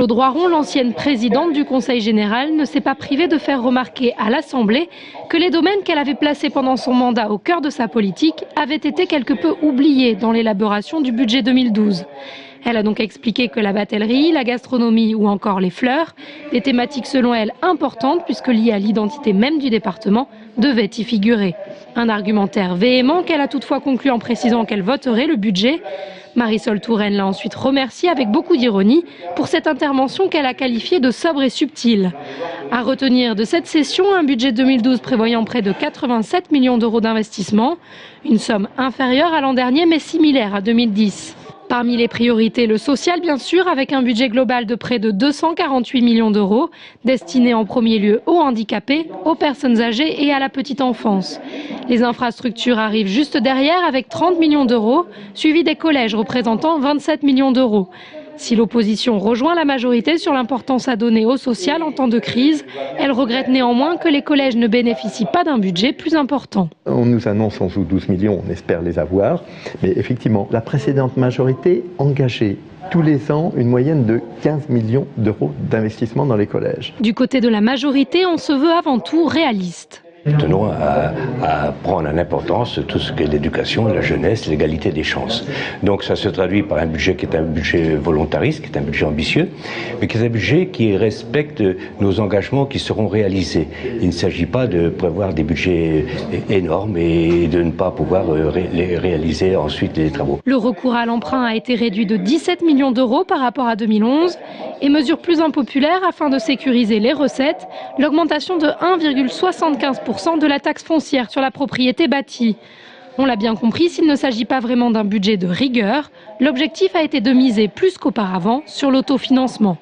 Claude Roiron, l'ancienne présidente du Conseil général, ne s'est pas privée de faire remarquer à l'Assemblée que les domaines qu'elle avait placés pendant son mandat au cœur de sa politique avaient été quelque peu oubliés dans l'élaboration du budget 2012. Elle a donc expliqué que la batellerie, la gastronomie ou encore les fleurs, des thématiques selon elle importantes puisque liées à l'identité même du département, devaient y figurer. Un argumentaire véhément qu'elle a toutefois conclu en précisant qu'elle voterait le budget. Marisol Touraine l'a ensuite remerciée avec beaucoup d'ironie pour cette intervention qu'elle a qualifiée de sobre et subtile. À retenir de cette session, un budget 2012 prévoyant près de 87 millions d'euros d'investissement, une somme inférieure à l'an dernier mais similaire à 2010. Parmi les priorités, le social bien sûr, avec un budget global de près de 248 millions d'euros, destiné en premier lieu aux handicapés, aux personnes âgées et à la petite enfance. Les infrastructures arrivent juste derrière avec 30 millions d'euros, suivi des collèges représentant 27 millions d'euros. Si l'opposition rejoint la majorité sur l'importance à donner au social en temps de crise, elle regrette néanmoins que les collèges ne bénéficient pas d'un budget plus important. On nous annonce 11 ou 12 millions, on espère les avoir, mais effectivement, la précédente majorité engageait tous les ans une moyenne de 15 millions d'euros d'investissement dans les collèges. Du côté de la majorité, on se veut avant tout réaliste. Nous tenons à prendre en importance tout ce qu'est l'éducation, la jeunesse, l'égalité des chances. Donc ça se traduit par un budget qui est un budget volontariste, qui est un budget ambitieux, mais qui est un budget qui respecte nos engagements qui seront réalisés. Il ne s'agit pas de prévoir des budgets énormes et de ne pas pouvoir réaliser ensuite les travaux. Le recours à l'emprunt a été réduit de 17 millions d'euros par rapport à 2011 et mesure plus impopulaire afin de sécuriser les recettes, l'augmentation de 1,75% de la taxe foncière sur la propriété bâtie. On l'a bien compris, s'il ne s'agit pas vraiment d'un budget de rigueur, l'objectif a été de miser plus qu'auparavant sur l'autofinancement.